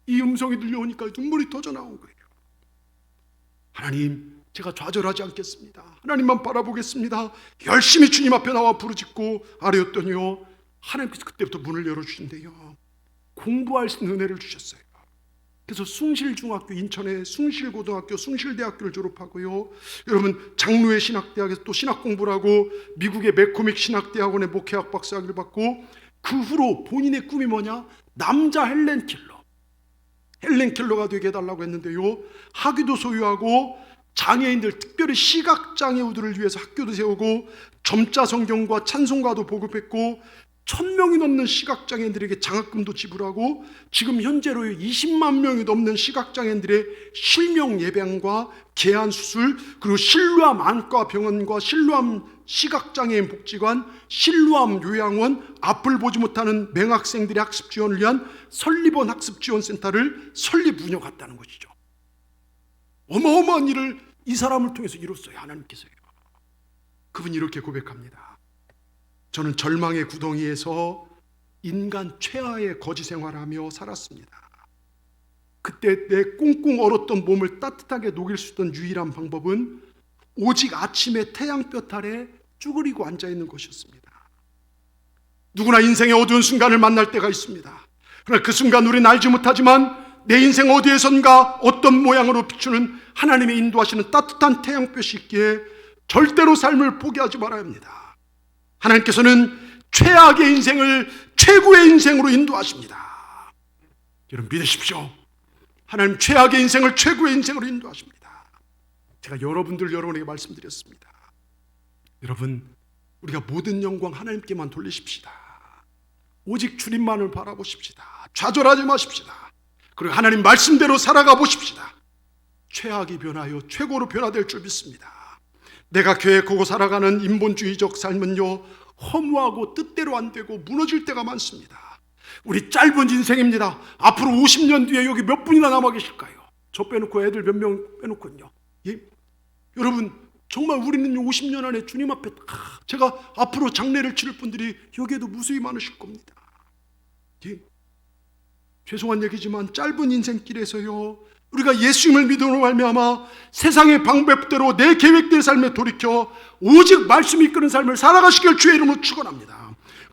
이 음성이 들려오니까 눈물이 터져 나온 거예요. 하나님, 제가 좌절하지 않겠습니다. 하나님만 바라보겠습니다. 열심히 주님 앞에 나와 부르짖고 아뢰었더니요, 하나님께서 그때부터 문을 열어주신대요. 공부할 수 있는 은혜를 주셨어요. 그래서 숭실중학교, 인천의 숭실고등학교, 숭실대학교를 졸업하고요, 여러분 장로회 신학대학에서 또 신학 공부를 하고 미국의 맥코믹 신학대학원의 목회학 박사학위를 받고, 그 후로 본인의 꿈이 뭐냐? 남자 헬렌 켈러가 되게 해달라고 했는데요, 학위도 소유하고 장애인들, 특별히 시각장애우들을 위해서 학교도 세우고 점자 성경과 찬송가도 보급했고 1000명이 넘는 시각장애인들에게 장학금도 지불하고, 지금 현재로 20만 명이 넘는 시각장애인들의 실명 예방과 개안 수술, 그리고 실루암 안과 병원과 실루암 시각장애인 복지관, 실루암 요양원, 앞을 보지 못하는 맹학생들의 학습 지원을 위한 설립원 학습지원센터를 설립 운영했다는 것이죠. 어마어마한 일을 이 사람을 통해서 이뤘어요, 하나님께서요. 그분이 이렇게 고백합니다. 저는 절망의 구덩이에서 인간 최하의 거지 생활하며 살았습니다. 그때 내 꽁꽁 얼었던 몸을 따뜻하게 녹일 수 있던 유일한 방법은 오직 아침에 태양볕 아래 쭈그리고 앉아있는 것이었습니다. 누구나 인생의 어두운 순간을 만날 때가 있습니다. 그러나 그 순간 우리는 알지 못하지만 내 인생 어디에선가 어떤 모양으로 비추는 하나님의 인도하시는 따뜻한 태양볕이 있기에 절대로 삶을 포기하지 말아야 합니다. 하나님께서는 최악의 인생을 최고의 인생으로 인도하십니다. 여러분 믿으십시오. 하나님 최악의 인생을 최고의 인생으로 인도하십니다. 제가 여러분에게 말씀드렸습니다. 여러분, 우리가 모든 영광 하나님께만 돌리십시다. 오직 주님만을 바라보십시다. 좌절하지 마십시다. 그리고 하나님 말씀대로 살아가 보십시다. 최악이 변하여 최고로 변화될 줄 믿습니다. 내가 계획하고 살아가는 인본주의적 삶은요, 허무하고 뜻대로 안 되고 무너질 때가 많습니다. 우리 짧은 인생입니다. 앞으로 50년 뒤에 여기 몇 분이나 남아 계실까요? 저 빼놓고 애들 몇 명 빼놓고요. 예? 여러분 정말 우리는 50년 안에 주님 앞에 제가 앞으로 장례를 치를 분들이 여기에도 무수히 많으실 겁니다. 예? 죄송한 얘기지만 짧은 인생길에서요, 우리가 예수님을 믿음으로 말미암아 세상의 방법대로 내 계획된 삶에 돌이켜 오직 말씀이 이끄는 삶을 살아가시길 주의 이름으로 축원합니다.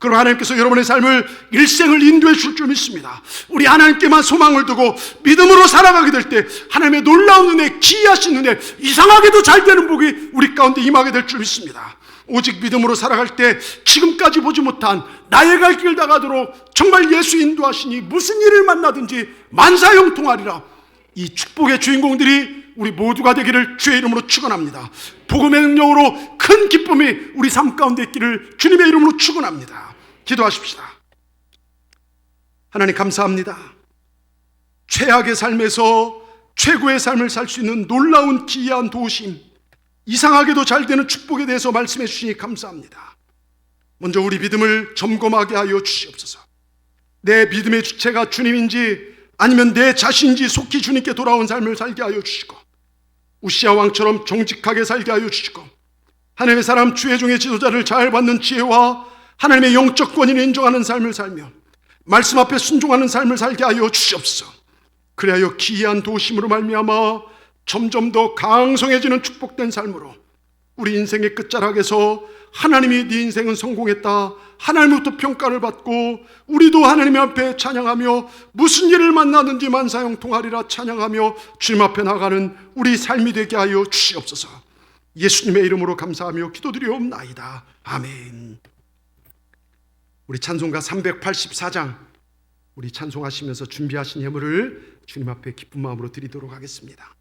그럼 하나님께서 여러분의 삶을 일생을 인도해 줄 줄 믿습니다. 우리 하나님께만 소망을 두고 믿음으로 살아가게 될 때 하나님의 놀라운 은혜, 기이하신 은혜, 이상하게도 잘 되는 복이 우리 가운데 임하게 될 줄 믿습니다. 오직 믿음으로 살아갈 때 지금까지 보지 못한 나의 갈 길 다 가도록 정말 예수 인도하시니 무슨 일을 만나든지 만사형통하리라. 이 축복의 주인공들이 우리 모두가 되기를 주의 이름으로 축원합니다. 복음의 능력으로 큰 기쁨이 우리 삶 가운데 있기를 주님의 이름으로 축원합니다. 기도하십시다. 하나님 감사합니다. 최악의 삶에서 최고의 삶을 살 수 있는 놀라운 기이한 도우심, 이상하게도 잘 되는 축복에 대해서 말씀해 주시니 감사합니다. 먼저 우리 믿음을 점검하게 하여 주시옵소서. 내 믿음의 주체가 주님인지 아니면 내 자신인지 속히 주님께 돌아온 삶을 살게 하여 주시고, 우시아 왕처럼 정직하게 살게 하여 주시고, 하나님의 사람 주의 종의 지도자를 잘 받는 지혜와 하나님의 영적 권위를 인정하는 삶을 살며 말씀 앞에 순종하는 삶을 살게 하여 주시옵소서. 그리하여 기이한 도심으로 말미암아 점점 더 강성해지는 축복된 삶으로 우리 인생의 끝자락에서 하나님이 네 인생은 성공했다, 하나님으로부터 평가를 받고 우리도 하나님 앞에 찬양하며 무슨 일을 만나든지 만사형통하리라 찬양하며 주님 앞에 나가는 우리 삶이 되게 하여 주시옵소서. 예수님의 이름으로 감사하며 기도드리옵나이다. 아멘. 우리 찬송가 384장, 우리 찬송하시면서 준비하신 예물을 주님 앞에 기쁜 마음으로 드리도록 하겠습니다.